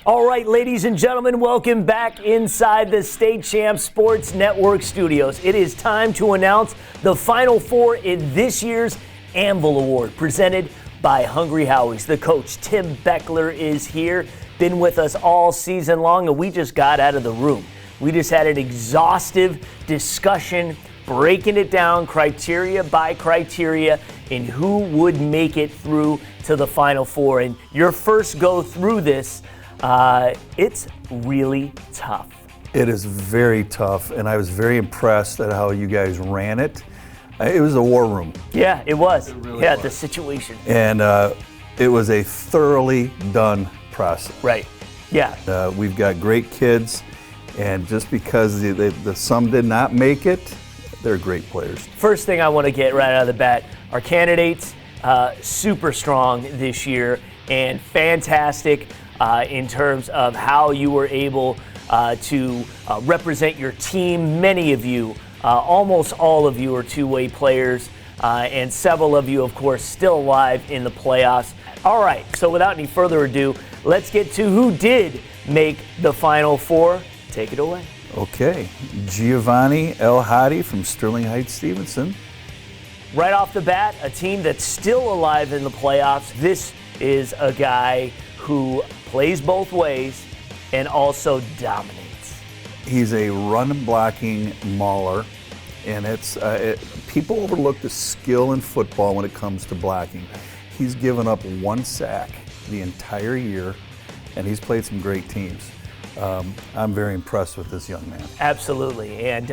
All right, ladies and gentlemen, welcome back inside the State Champs Sports Network studios. It is time to announce the Final Four in this year's Anvil Award, presented by Hungry Howie's. The coach, Tim Beckler, is here, been with us all season long, and we just got out of the room. We just had an exhaustive discussion, breaking it down criteria by criteria in who would make it through to the Final Four. And your first go through this, it's really tough. It is very tough, and I was very impressed at how you guys ran it. It was a war room. Yeah, it was. It really was. The situation. And it was a thoroughly done process. Right. Yeah. We've got great kids, and just because the some did not make it, they're great players. First thing I want to get right out of the bat, our candidates, super strong this year and fantastic in terms of how you were able to represent your team. Many of you, almost all of you, are two-way players, and several of you, of course, still alive in the playoffs. All right, so without any further ado, let's get to who did make the Final Four. Take it away. Okay, Giovanni, El-Hadi from Sterling Heights, Stevenson. Right off the bat, a team that's still alive in the playoffs. This is a guy who plays both ways and also dominates. He's a run-blocking mauler, and people overlook the skill in football when it comes to blocking. He's given up one sack the entire year, and he's played some great teams. I'm very impressed with this young man. Absolutely, and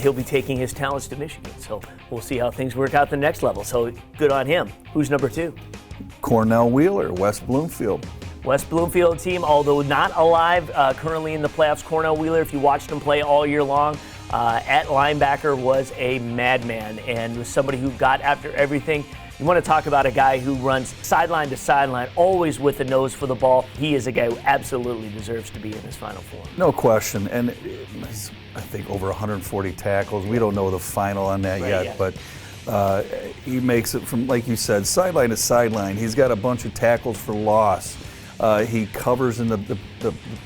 he'll be taking his talents to Michigan, so we'll see how things work out the next level. So good on him. Who's number two? Cornell Wheeler, West Bloomfield. West Bloomfield team, although not alive currently in the playoffs. Cornell Wheeler, if you watched him play all year long, at linebacker was a madman and was somebody who got after everything. You want to talk about a guy who runs sideline to sideline, always with a nose for the ball. He is a guy who absolutely deserves to be in this Final Four. No question, and I think over 140 tackles. We don't know the final on that yet, but he makes it from, like you said, sideline to sideline. He's got a bunch of tackles for loss. He covers in the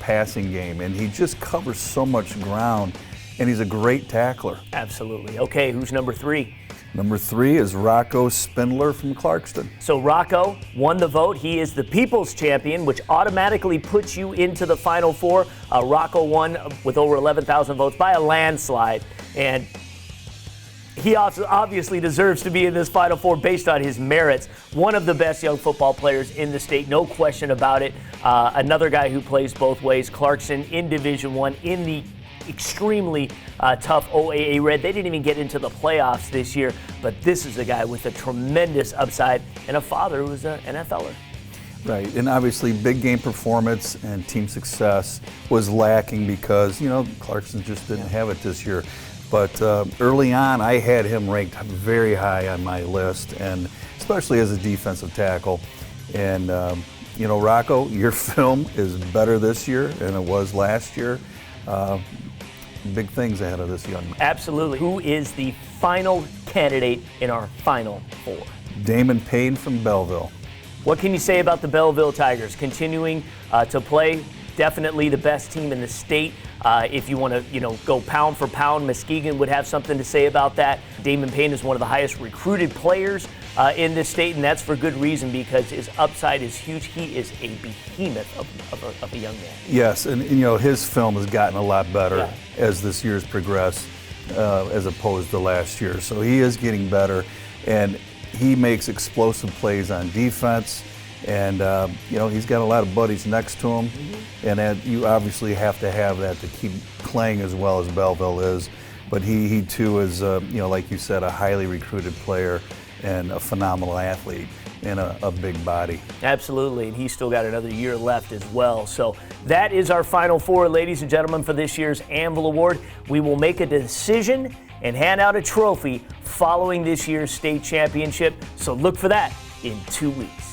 passing game, and he just covers so much ground, and he's a great tackler. Absolutely. Okay, who's number three? Number three is Rocco Spindler from Clarkston. So Rocco won the vote. He is the People's Champion, which automatically puts you into the Final Four. Rocco won with over 11,000 votes by a landslide, and he also obviously deserves to be in this Final Four based on his merits. One of the best young football players in the state, no question about it. Another guy who plays both ways. Clarkston in Division I in the extremely tough OAA Red. They didn't even get into the playoffs this year, but this is a guy with a tremendous upside and a father who's an NFLer. Right, and obviously big game performance and team success was lacking because, Clarkston just didn't have it this year. But early on, I had him ranked very high on my list, and especially as a defensive tackle. And, Rocco, your film is better this year than it was last year. Big things ahead of this young man. Absolutely. Who is the final candidate in our Final Four? Damon Payne from Belleville. What can you say about the Belleville Tigers? Continuing to play, definitely the best team in the state. If you want to, go pound for pound, Muskegon would have something to say about that. Damon Payne is one of the highest recruited players in this state, and that's for good reason because his upside is huge. He is a behemoth of a young man. Yes, and his film has gotten a lot better as this year's progressed as opposed to last year. So he is getting better, and he makes explosive plays on defense. And, he's got a lot of buddies next to him. Mm-hmm. And you obviously have to have that to keep playing as well as Belleville is. But he too is, like you said, a highly recruited player and a phenomenal athlete and a big body. Absolutely, and he's still got another year left as well. So that is our Final Four, ladies and gentlemen, for this year's Anvil Award. We will make a decision and hand out a trophy following this year's state championship. So look for that in 2 weeks.